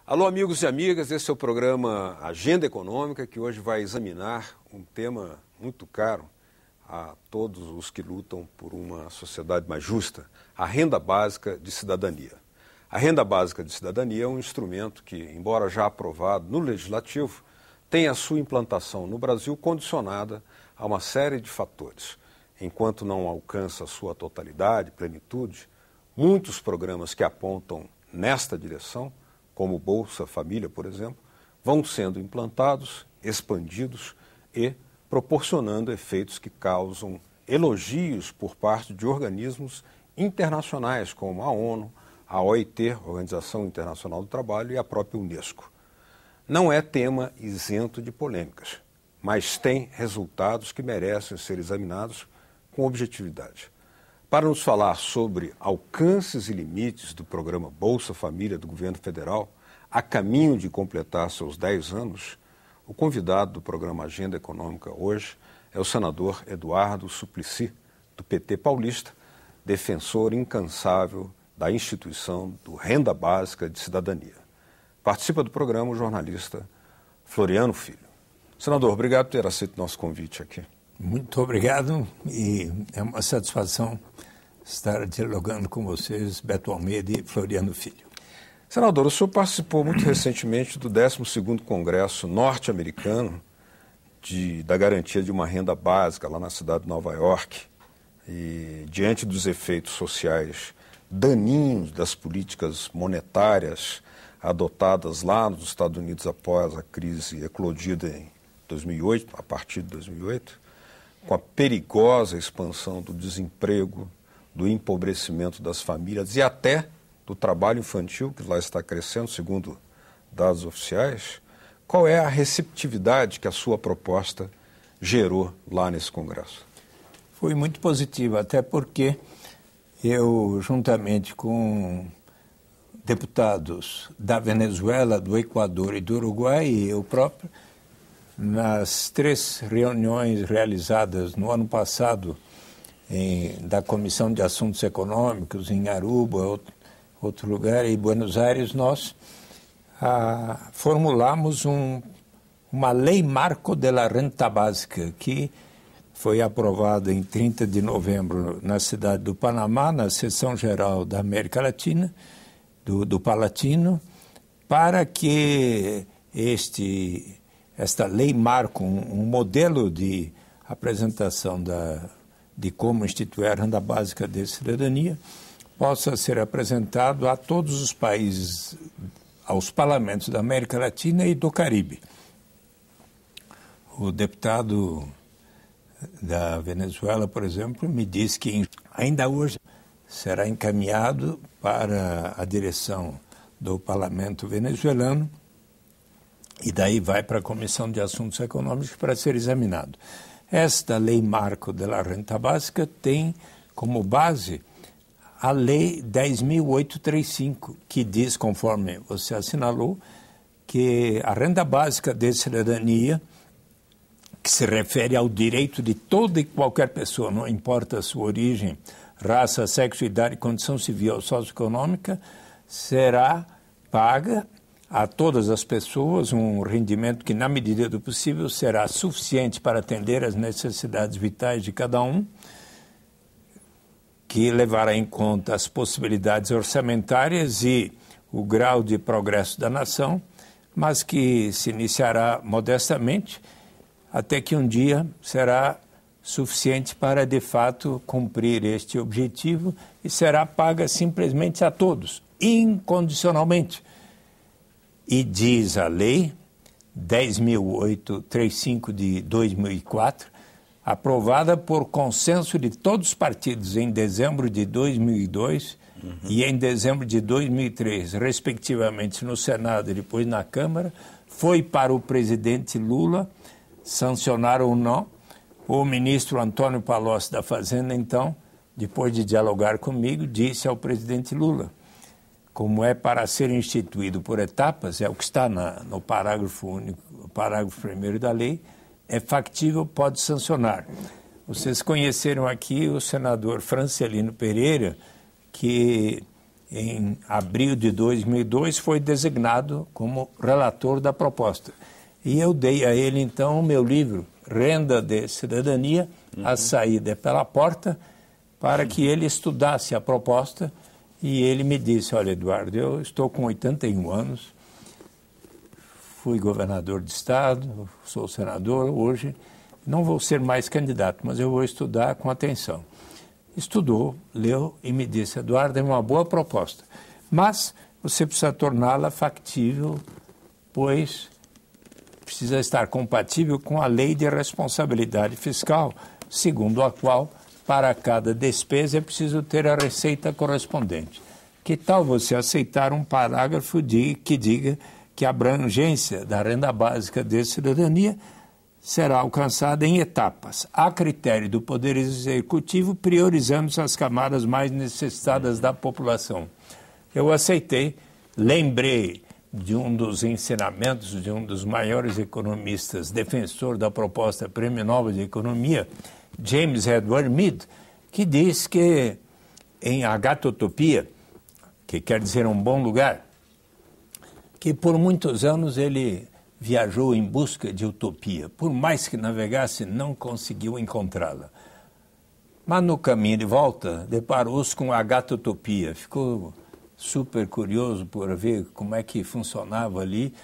Alô, amigos e amigas, esse é o programa Agenda Econômica, que hoje vai examinar um tema muito caro a todos os que lutam por uma sociedade mais justa, a renda básica de cidadania. A renda básica de cidadania é um instrumento que, embora já aprovado no Legislativo, tem a sua implantação no Brasil condicionada a uma série de fatores. Enquanto não alcança a sua totalidade, plenitude, muitos programas que apontam nesta direção, como Bolsa Família, por exemplo, vão sendo implantados, expandidos e proporcionando efeitos que causam elogios por parte de organismos internacionais, como a ONU, a OIT, Organização Internacional do Trabalho, e a própria Unesco. Não é tema isento de polêmicas, mas tem resultados que merecem ser examinados com objetividade. Para nos falar sobre alcances e limites do programa Bolsa Família do governo federal, a caminho de completar seus 10 anos, o convidado do programa Agenda Econômica hoje é o senador Eduardo Suplicy, do PT paulista, defensor incansável da instituição do Renda Básica de Cidadania. Participa do programa o jornalista Floriano Filho. Senador, obrigado por ter aceito nosso convite aqui. Muito obrigado e é uma satisfação estar dialogando com vocês, Beto Almeida e Floriano Filho. Senador, o senhor participou muito recentemente do 12º Congresso norte-americano da garantia de uma renda básica lá na cidade de Nova York. E diante dos efeitos sociais daninhos das políticas monetárias adotadas lá nos Estados Unidos após a crise eclodida em 2008, a partir de 2008, com a perigosa expansão do desemprego, do empobrecimento das famílias e até do trabalho infantil, que lá está crescendo, segundo dados oficiais, qual é a receptividade que a sua proposta gerou lá nesse Congresso? Foi muito positiva, até porque eu, juntamente com deputados da Venezuela, do Equador e do Uruguai, e eu próprio, nas 3 reuniões realizadas no ano passado da Comissão de Assuntos Econômicos, em Aruba, outro lugar, em Buenos Aires, nós formulamos uma lei marco da renda básica, que foi aprovada em 30 de novembro na cidade do Panamá, na Seção Geral da América Latina, do Palatino, para que esta lei marco, um modelo de apresentação de como instituir a renda básica de cidadania, possa ser apresentado a todos os países, aos parlamentos da América Latina e do Caribe. O deputado da Venezuela, por exemplo, me disse que ainda hoje será encaminhado para a direção do parlamento venezuelano e daí vai para a Comissão de Assuntos Econômicos para ser examinado. Esta lei marco da renda básica tem como base a Lei 10.835, que diz, conforme você assinalou, que a renda básica de cidadania, que se refere ao direito de toda e qualquer pessoa, não importa a sua origem, raça, sexo, idade, condição civil ou socioeconômica, será paga a todas as pessoas um rendimento que, na medida do possível, será suficiente para atender às necessidades vitais de cada um, que levará em conta as possibilidades orçamentárias e o grau de progresso da nação, mas que se iniciará modestamente, até que um dia será suficiente para, de fato, cumprir este objetivo e será paga simplesmente a todos, incondicionalmente. E diz a lei 10.835 de 2004, aprovada por consenso de todos os partidos em dezembro de 2002 e em dezembro de 2003, respectivamente, no Senado e depois na Câmara, foi para o presidente Lula sancionar ou não. O ministro Antônio Palocci da Fazenda, então, depois de dialogar comigo, disse ao presidente Lula, como é para ser instituído por etapas, é o que está no parágrafo único, o parágrafo 1º da lei, é factível, pode sancionar. Vocês conheceram aqui o senador Francelino Pereira, que em abril de 2002, foi designado como relator da proposta. E eu dei a ele, então, o meu livro, Renda de Cidadania, A Saída pela Porta, para que ele estudasse a proposta. E ele me disse, olha, Eduardo, eu estou com 81 anos, fui governador de estado, sou senador hoje, não vou ser mais candidato, mas eu vou estudar com atenção. Estudou, leu e me disse, Eduardo, é uma boa proposta, mas você precisa torná-la factível, pois precisa estar compatível com a lei de responsabilidade fiscal, segundo a qual, para cada despesa, é preciso ter a receita correspondente. Que tal você aceitar um parágrafo que diga que a abrangência da renda básica de cidadania será alcançada em etapas, a critério do Poder Executivo, priorizando as camadas mais necessitadas da população. Eu aceitei, lembrei de um dos ensinamentos de um dos maiores economistas, defensor da proposta Prêmio Nobel de Economia, James Edward Mead, que diz que em Agatotopia, que quer dizer um bom lugar, que por muitos anos ele viajou em busca de utopia. Por mais que navegasse, não conseguiu encontrá-la. Mas no caminho de volta, deparou-se com a Agatotopia. Ficou super curioso por ver como é que funcionava ali.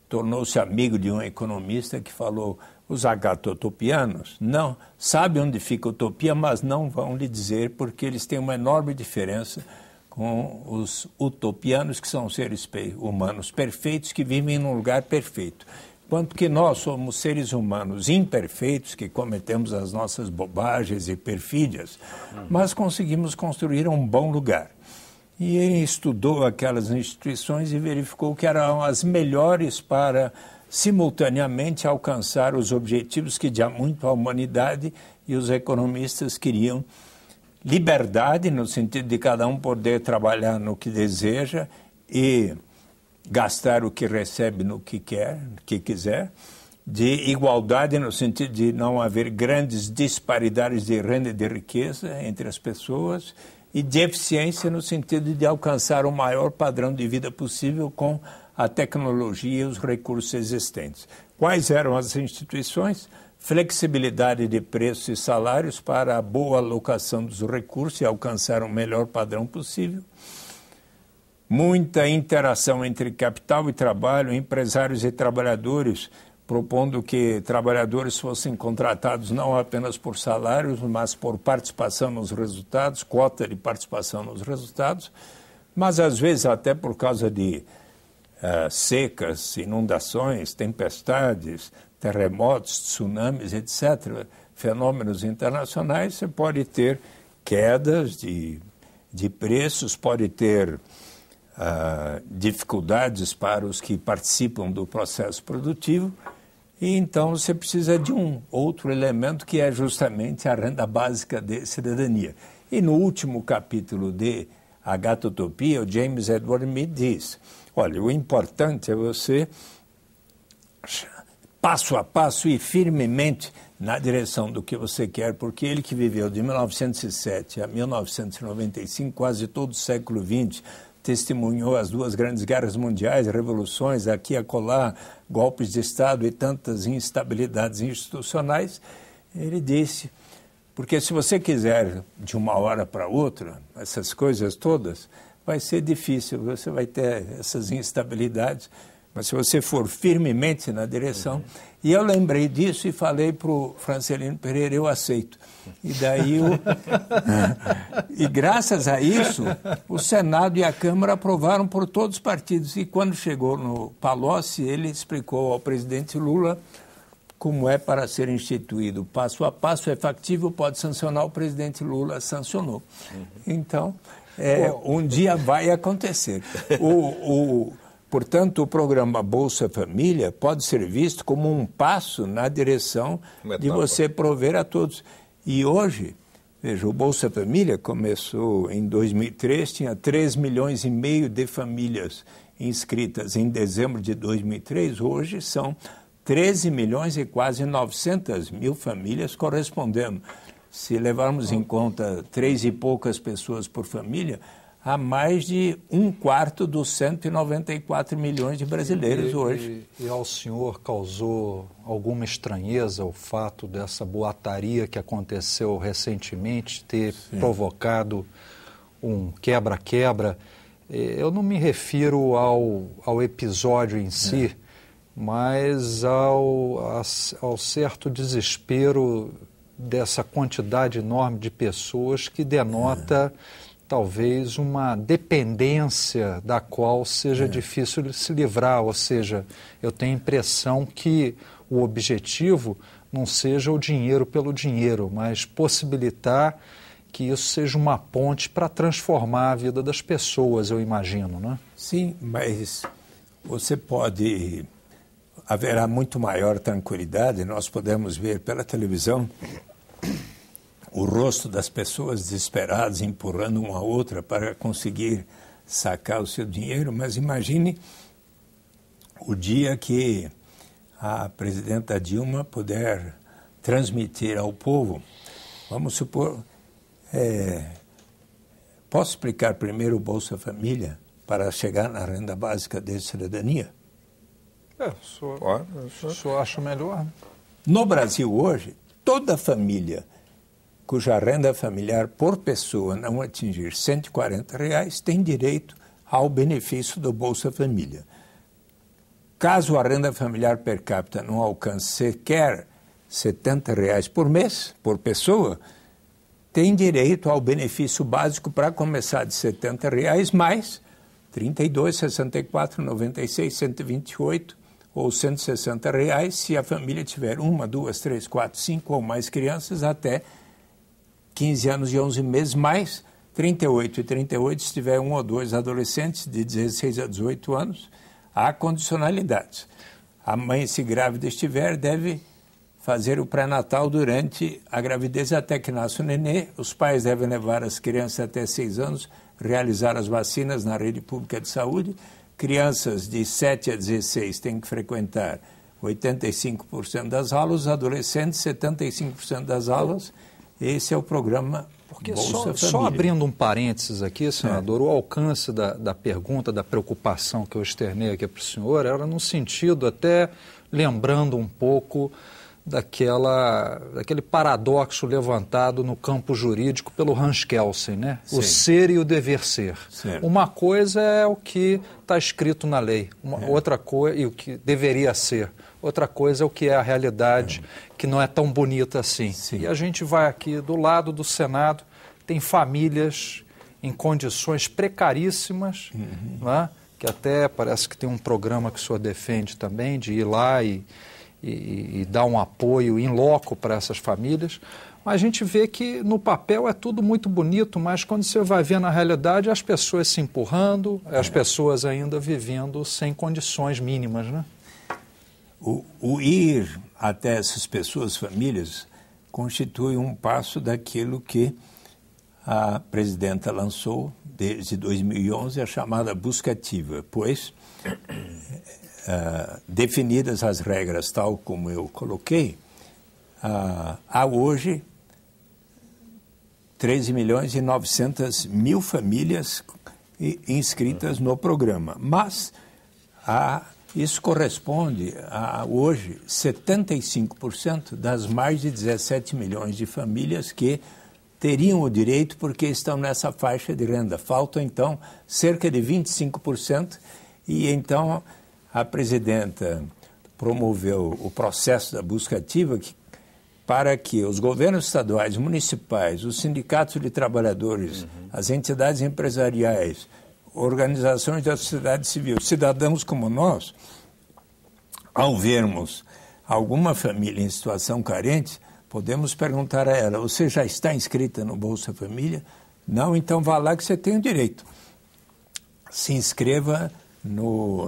Tornou-se amigo de um economista que falou, os agatotopianos não sabem onde fica a utopia, mas não vão lhe dizer, porque eles têm uma enorme diferença com os utopianos, que são seres humanos perfeitos que vivem num lugar perfeito. Enquanto que nós somos seres humanos imperfeitos, que cometemos as nossas bobagens e perfídias, mas conseguimos construir um bom lugar. E ele estudou aquelas instituições e verificou que eram as melhores para, simultaneamente, alcançar os objetivos que de muito a humanidade e os economistas queriam. Liberdade, no sentido de cada um poder trabalhar no que deseja e gastar o que recebe no que quer, que quiser. De igualdade, no sentido de não haver grandes disparidades de renda e de riqueza entre as pessoas. E de eficiência, no sentido de alcançar o maior padrão de vida possível com a tecnologia e os recursos existentes. Quais eram as instituições? Flexibilidade de preços e salários para a boa alocação dos recursos e alcançar o melhor padrão possível. Muita interação entre capital e trabalho, empresários e trabalhadores, propondo que trabalhadores fossem contratados não apenas por salários, mas por participação nos resultados, cota de participação nos resultados, mas às vezes até por causa de secas, inundações, tempestades, terremotos, tsunamis, etc., fenômenos internacionais, você pode ter quedas de preços, pode ter dificuldades para os que participam do processo produtivo, e então você precisa de um outro elemento que é justamente a renda básica de cidadania. E no último capítulo de Agatotopia, o James Edward Mead diz, olha, o importante é você passo a passo e firmemente na direção do que você quer, porque ele que viveu de 1907 a 1995, quase todo o século XX, testemunhou as duas grandes guerras mundiais, revoluções, aqui e acolá, golpes de Estado e tantas instabilidades institucionais, ele disse, porque se você quiser de uma hora para outra, essas coisas todas, vai ser difícil, você vai ter essas instabilidades, mas se você for firmemente na direção... E eu lembrei disso e falei para o Francelino Pereira, eu aceito. E daí, e graças a isso, o Senado e a Câmara aprovaram por todos os partidos. E quando chegou no Palocci, ele explicou ao presidente Lula como é para ser instituído. Passo a passo, é factível, pode sancionar, o presidente Lula sancionou. Então, um dia vai acontecer. Portanto, o programa Bolsa Família pode ser visto como um passo na direção de você prover a todos. E hoje, veja, o Bolsa Família começou em 2003, tinha 3,5 milhões de famílias inscritas em dezembro de 2003, hoje são 13 milhões e quase 900 mil famílias correspondendo. Se levarmos em conta 3 e poucas pessoas por família, a mais de 1/4 dos 194 milhões de brasileiros hoje. E ao senhor causou alguma estranheza o fato dessa boataria que aconteceu recentemente ter provocado um quebra-quebra? Eu não me refiro ao episódio em si, mas ao certo desespero dessa quantidade enorme de pessoas que denota talvez uma dependência da qual seja difícil de se livrar. Ou seja, eu tenho a impressão que o objetivo não seja o dinheiro pelo dinheiro, mas possibilitar que isso seja uma ponte para transformar a vida das pessoas, eu imagino, não é? Sim, mas você pode... Haverá muito maior tranquilidade, nós podemos ver pela televisão o rosto das pessoas desesperadas, empurrando uma a outra para conseguir sacar o seu dinheiro, mas imagine o dia que a presidenta Dilma puder transmitir ao povo, vamos supor... Posso explicar primeiro o Bolsa Família para chegar na renda básica de cidadania? O senhor acha melhor? No Brasil hoje, toda família cuja renda familiar por pessoa não atingir R$ 140 tem direito ao benefício do Bolsa Família. Caso a renda familiar per capita não alcance sequer R$ 70 por mês, por pessoa, tem direito ao benefício básico para começar de R$ 70 mais R$ 32, 64, 96, 128 ou R$ 160 se a família tiver 1, 2, 3, 4, 5 ou mais crianças até 15 anos e 11 meses, mais 38 e 38 se tiver 1 ou 2 adolescentes de 16 a 18 anos. Há condicionalidades. A mãe, se grávida estiver, deve fazer o pré-natal durante a gravidez até que nasce o nenê. Os pais devem levar as crianças até 6 anos, realizar as vacinas na rede pública de saúde. Crianças de 7 a 16 têm que frequentar 85% das aulas, adolescentes 75% das aulas. Esse é o programa Bolsa Família. Só abrindo um parênteses aqui, senador, o alcance da pergunta, da preocupação que eu externei aqui para o senhor, era no sentido até lembrando um pouco daquele paradoxo levantado no campo jurídico pelo Hans Kelsen, né? O ser e o dever ser. Certo. Uma coisa é o que está escrito na lei, outra coisa, e o que deveria ser. Outra coisa é o que é a realidade, que não é tão bonita assim. Sim. E a gente vai aqui do lado do Senado, tem famílias em condições precaríssimas, né? Que até parece que tem um programa que o senhor defende também, de ir lá e dar um apoio in loco para essas famílias. Mas a gente vê que no papel é tudo muito bonito, mas quando você vai ver na realidade, as pessoas se empurrando, as pessoas ainda vivendo sem condições mínimas, né? O ir até essas pessoas, famílias, constitui um passo daquilo que a presidenta lançou desde 2011, a chamada busca ativa, pois, definidas as regras tal como eu coloquei, há hoje 13.900.000 famílias inscritas no programa, mas isso corresponde a, hoje, 75% das mais de 17 milhões de famílias que teriam o direito porque estão nessa faixa de renda. Faltam, então, cerca de 25%, e então a presidenta promoveu o processo da busca ativa para que os governos estaduais, municipais, os sindicatos de trabalhadores, as entidades empresariais, organizações da sociedade civil, cidadãos como nós, ao vermos alguma família em situação carente, podemos perguntar a ela: você já está inscrita no Bolsa Família? Não, então vá lá que você tem o direito. Se inscreva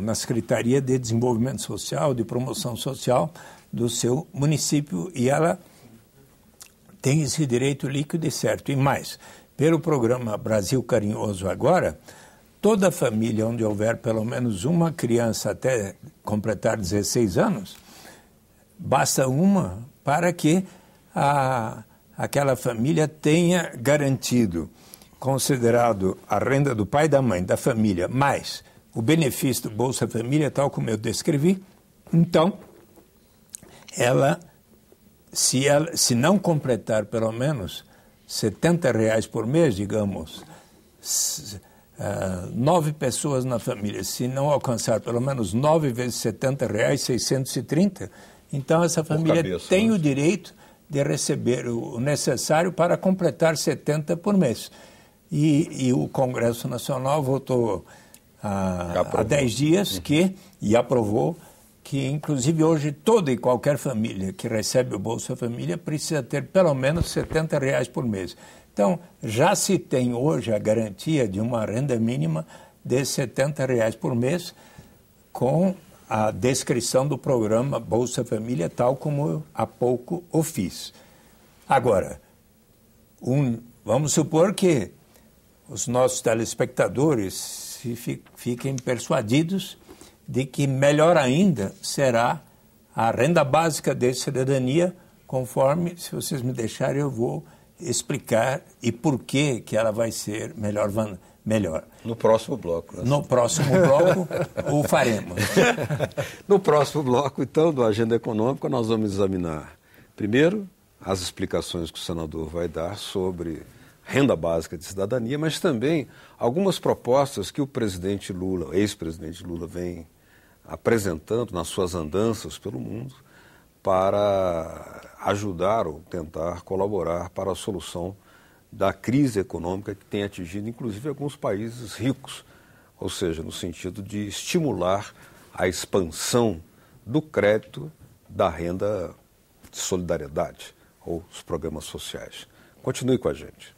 na Secretaria de Desenvolvimento Social, de Promoção Social do seu município, e ela tem esse direito líquido e certo. E mais, pelo programa Brasil Carinhoso Agora, toda família onde houver pelo menos uma criança até completar 16 anos, basta uma para que aquela família tenha garantido considerado a renda do pai e da mãe, da família, mais o benefício do Bolsa Família, tal como eu descrevi, então, se não completar pelo menos R$70 por mês, digamos, 9 pessoas na família, se não alcançar pelo menos 9 vezes R$70, 630, então essa família tem o direito de receber o necessário para completar 70 por mês. E o Congresso Nacional votou há 10 dias e aprovou que, inclusive, hoje toda e qualquer família que recebe o Bolsa Família precisa ter pelo menos R$70 por mês. Então, já se tem hoje a garantia de uma renda mínima de R$70 por mês com a descrição do programa Bolsa Família, tal como eu há pouco o fiz. Agora, vamos supor que os nossos telespectadores fiquem persuadidos de que melhor ainda será a renda básica de cidadania, conforme, se vocês me deixarem, eu vou explicar e por que ela vai ser melhor. No próximo bloco. Né? No próximo bloco o faremos. No próximo bloco, então, do Agenda Econômica, nós vamos examinar, primeiro, as explicações que o senador vai dar sobre renda básica de cidadania, mas também algumas propostas que o presidente Lula, ex-presidente Lula, vem apresentando nas suas andanças pelo mundo para ajudar ou tentar colaborar para a solução da crise econômica que tem atingido, inclusive, alguns países ricos, ou seja, no sentido de estimular a expansão do crédito, da renda de solidariedade ou os programas sociais. Continue com a gente.